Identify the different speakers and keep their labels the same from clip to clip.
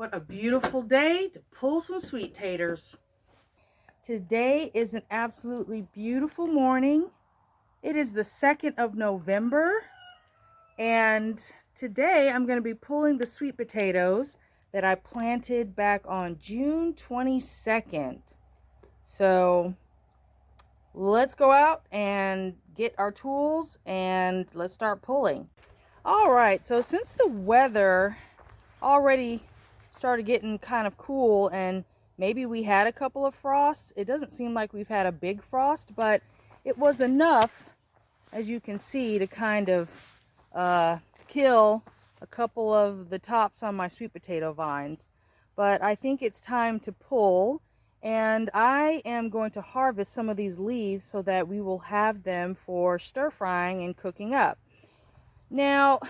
Speaker 1: What a beautiful day to pull some sweet taters. Today is an absolutely beautiful morning. It is the 2nd of November, and today I'm going to be pulling the sweet potatoes that I planted back on June 22nd. So let's go out and get our tools and let's start pulling. All right, so since the weather already started getting kind of cool and maybe we had a couple of frosts, it doesn't seem like we've had a big frost, but it was enough, as you can see, to kind of kill a couple of the tops on my sweet potato vines. But I think it's time to pull, and I am going to harvest some of these leaves so that we will have them for stir frying and cooking up. Now,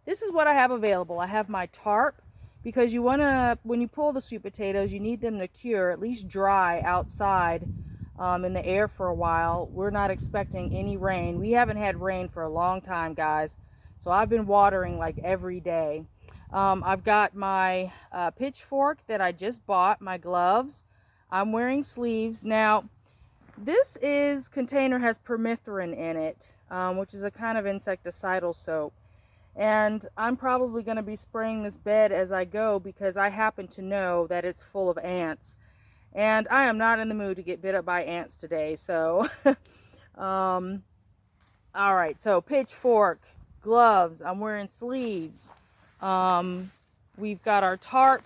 Speaker 1: this is what I have available. I have my tarp, because you want to, when you pull the sweet potatoes, you need them to cure, at least dry outside in the air for a while. We're not expecting any rain. We haven't had rain for a long time, guys. So I've been watering like every day. I've got my pitchfork that I just bought, my gloves. I'm wearing sleeves. Now, this container has permethrin in it, which is a kind of insecticidal soap. And I'm probably going to be spraying this bed as I go because I happen to know that it's full of ants. And I am not in the mood to get bit up by ants today. So, all right, so pitchfork, gloves, I'm wearing sleeves. We've got our tarp,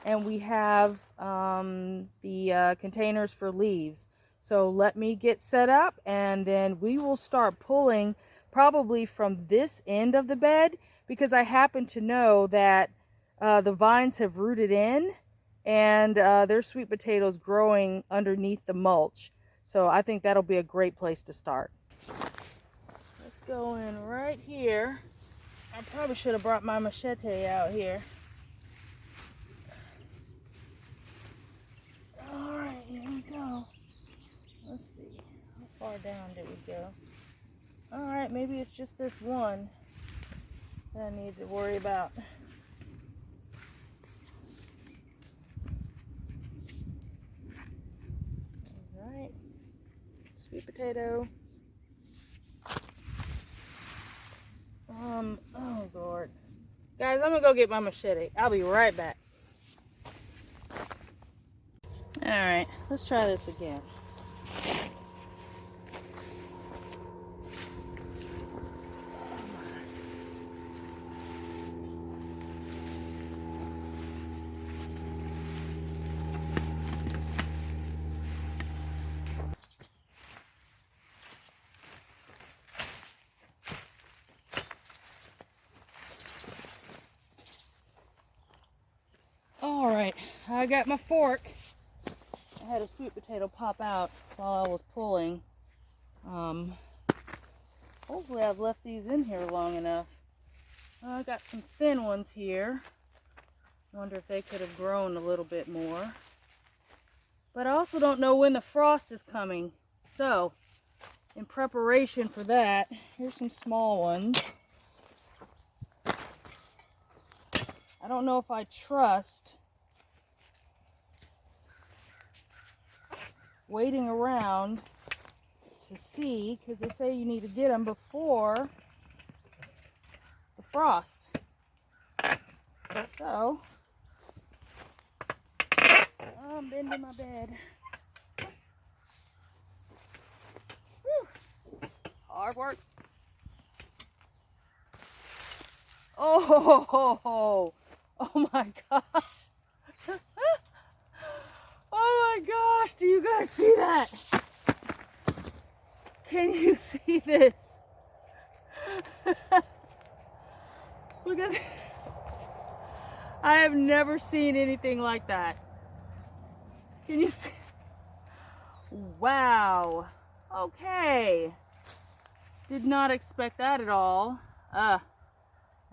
Speaker 1: and we have the containers for leaves. So let me get set up, and then we will start pulling probably from this end of the bed, because I happen to know that the vines have rooted in, and there's sweet potatoes growing underneath the mulch. So I think that'll be a great place to start. Let's go in right here. I probably should have brought my machete out here. All right, here we go. Let's see, how far down did we go? All right, maybe it's just this one that I need to worry about. All right, sweet potato. Oh Lord. Guys, I'm gonna go get my machete. I'll be right back. All right, let's try this again. All right, I got my fork. I had a sweet potato pop out while I was pulling. Hopefully I've left these in here long enough. I got some thin ones here. Wonder if they could have grown a little bit more. But I also don't know when the frost is coming. So, in preparation for that, here's some small ones. I don't know if I trust waiting around to see, because they say you need to get them before the frost. So, I'm bending my bed. Whew. Hard work. Oh, oh my gosh. Oh my gosh, do you guys see that? Can you see this? Look at this. I have never seen anything like that. Can you see? Wow. Okay. Did not expect that at all. And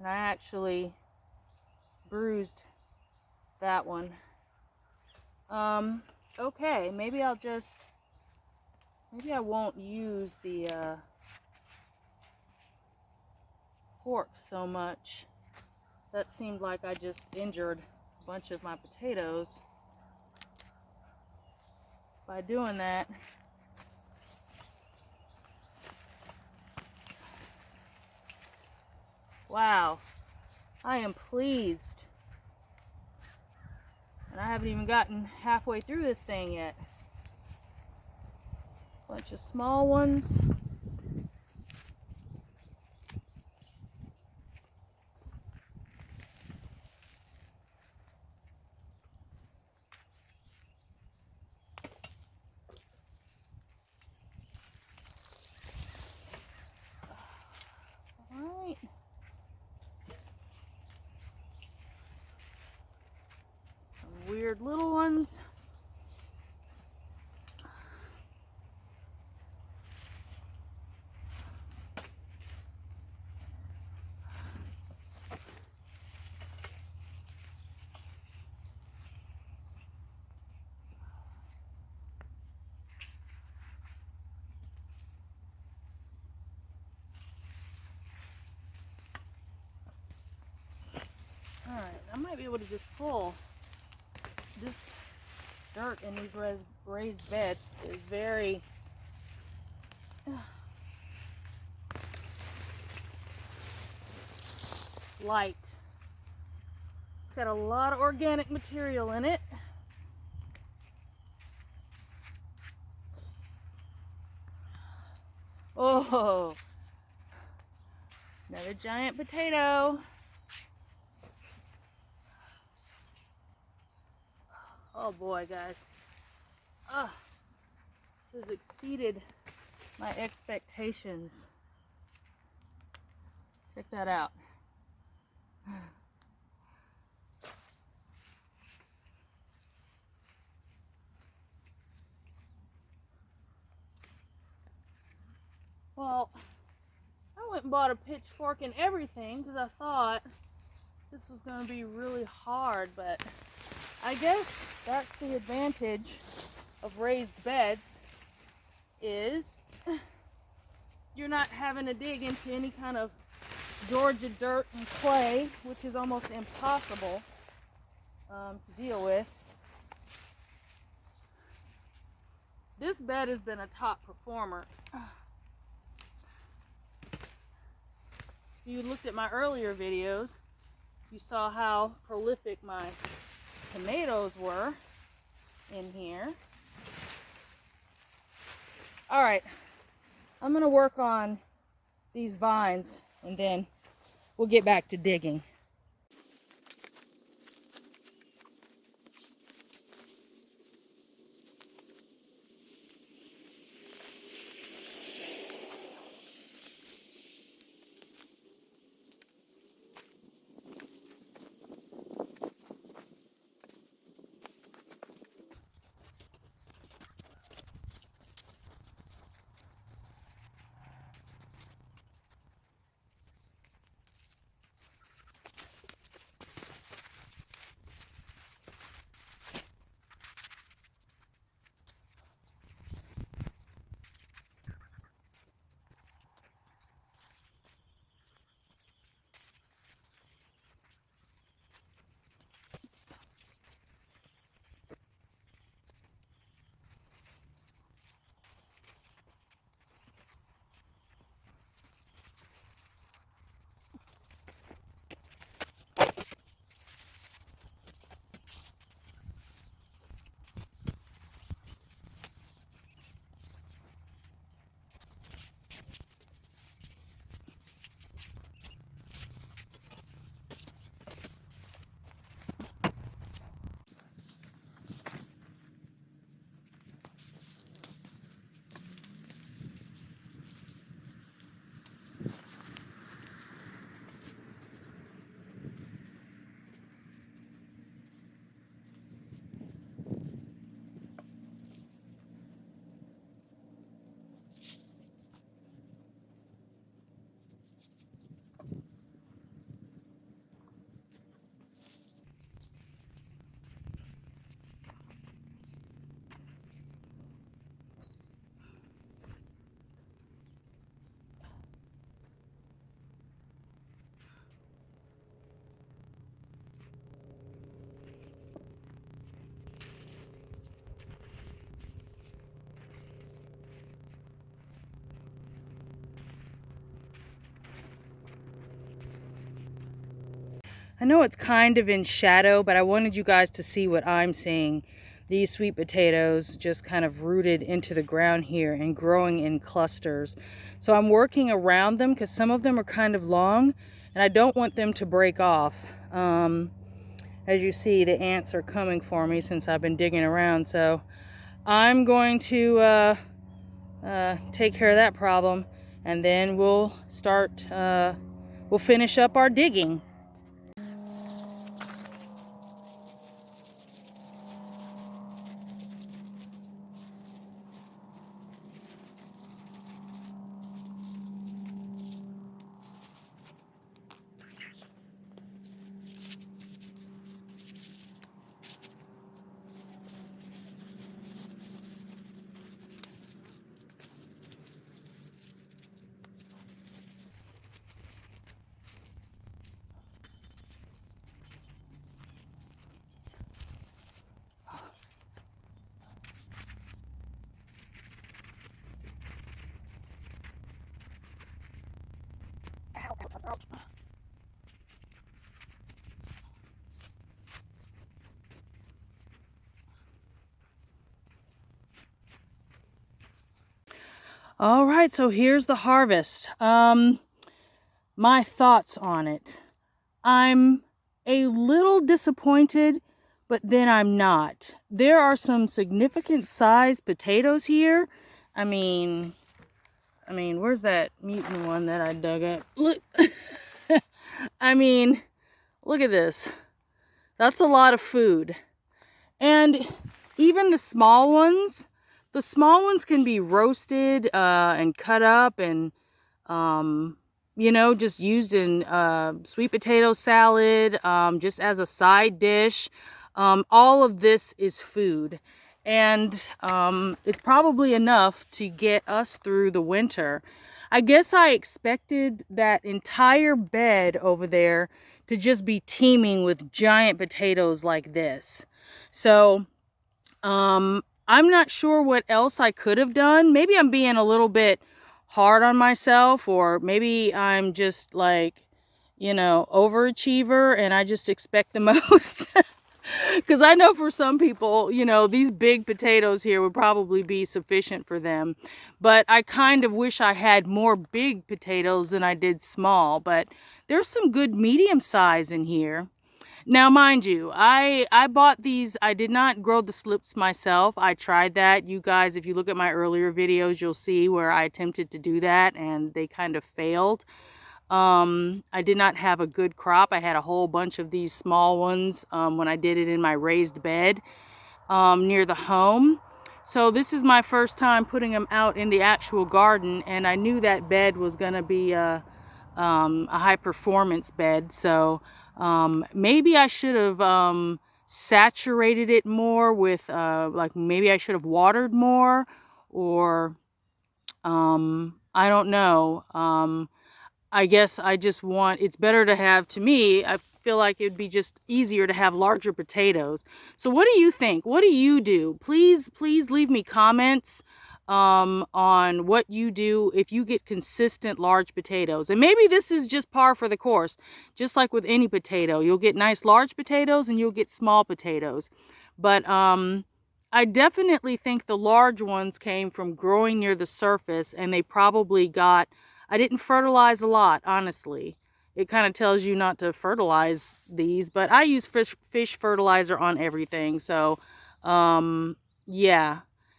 Speaker 1: I actually bruised that one. Okay, maybe I won't use the fork so much. That seemed like I just injured a bunch of my potatoes by doing that. Wow, I am pleased. And I haven't even gotten halfway through this thing yet. Bunch of small ones. All right. Some weird little ones. Alright, I might be able to just pull. This dirt in these raised beds is very light. It's got a lot of organic material in it. Oh, another giant potato. Oh boy, guys. This has exceeded my expectations. Check that out. Well, I went and bought a pitchfork and everything because I thought this was going to be really hard, but I guess that's the advantage of raised beds, is you're not having to dig into any kind of Georgia dirt and clay, which is almost impossible to deal with. This bed has been a top performer. If you looked at my earlier videos, you saw how prolific my tomatoes were in here. All right, I'm gonna work on these vines and then we'll get back to digging. I know it's kind of in shadow, but I wanted you guys to see what I'm seeing. These sweet potatoes just kind of rooted into the ground here and growing in clusters. So I'm working around them because some of them are kind of long and I don't want them to break off. As you see, the ants are coming for me since I've been digging around. So I'm going to take care of that problem, and then we'll finish up our digging. All right, so here's the harvest. My thoughts on it. I'm a little disappointed, but then I'm not. There are some significant sized potatoes here. I mean, where's that mutant one that I dug up? Look, I mean, look at this. That's a lot of food. And even the small ones can be roasted and cut up and, just used in sweet potato salad, just as a side dish. All of this is food. And it's probably enough to get us through the winter. I guess I expected that entire bed over there to just be teeming with giant potatoes like this. So, I'm not sure what else I could have done. Maybe I'm being a little bit hard on myself, or maybe I'm just like, overachiever and I just expect the most. Because I know for some people, these big potatoes here would probably be sufficient for them. But I kind of wish I had more big potatoes than I did small. But there's some good medium size in here. Now, mind you, I bought these. I did not grow the slips myself. I tried that. You guys, if you look at my earlier videos, you'll see where I attempted to do that and they kind of failed. I did not have a good crop. I had a whole bunch of these small ones when I did it in my raised bed near the home. So this is my first time putting them out in the actual garden, and I knew that bed was going to be a high performance bed. So maybe I should have saturated it more with maybe I should have watered more, or I don't know. I guess I just it's better to have, to me, I feel like it'd be just easier to have larger potatoes. So what do you think? What do you do? Please leave me comments on what you do if you get consistent large potatoes. And maybe this is just par for the course. Just like with any potato, you'll get nice large potatoes and you'll get small potatoes. But I definitely think the large ones came from growing near the surface, and they probably I didn't fertilize a lot, honestly. It kind of tells you not to fertilize these, but I use fish fertilizer on everything. So, yeah.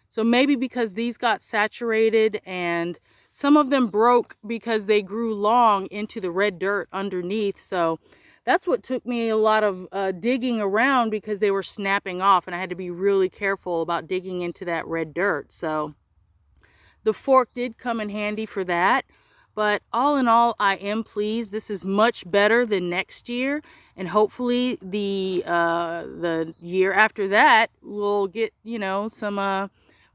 Speaker 1: So maybe because these got saturated, and some of them broke because they grew long into the red dirt underneath. So that's what took me a lot of digging around, because they were snapping off and I had to be really careful about digging into that red dirt. So the fork did come in handy for that. But all in all, I am pleased. This is much better than next year, and hopefully the year after that we'll get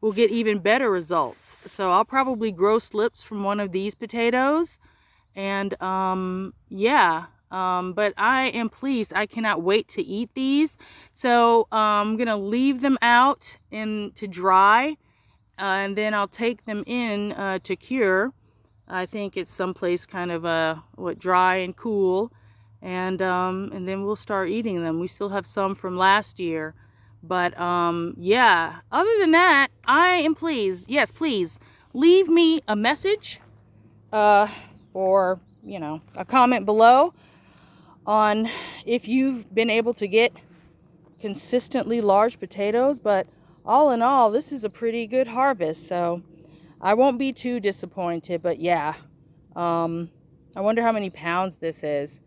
Speaker 1: we'll get even better results. So I'll probably grow slips from one of these potatoes, and yeah. But I am pleased. I cannot wait to eat these. So I'm gonna leave them out to dry, and then I'll take them in to cure. I think it's someplace kind of dry and cool, and then we'll start eating them. We still have some from last year, but yeah, other than that, I am pleased. Yes, please leave me a message or a comment below on if you've been able to get consistently large potatoes. But all in all, this is a pretty good harvest, so I won't be too disappointed. But yeah, I wonder how many pounds this is.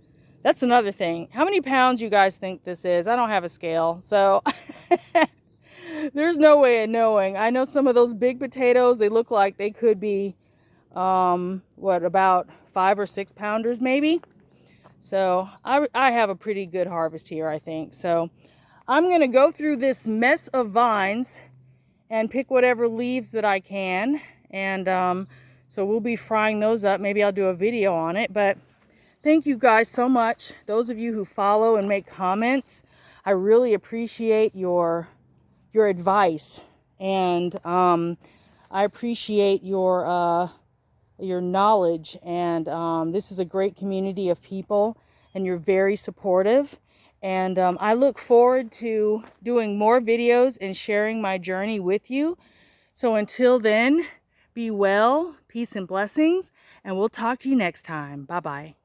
Speaker 1: That's another thing. How many pounds you guys think this is? I don't have a scale, so there's no way of knowing. I know some of those big potatoes, they look like they could be, what, about 5 or 6 pounders maybe? So I have a pretty good harvest here, I think. So I'm going to go through this mess of vines and pick whatever leaves that I can. And so we'll be frying those up. Maybe I'll do a video on it. But thank you guys so much. Those of you who follow and make comments, I really appreciate your advice. And I appreciate your knowledge. And this is a great community of people, and you're very supportive. And I look forward to doing more videos and sharing my journey with you. So until then, be well, peace and blessings, and we'll talk to you next time. Bye-bye.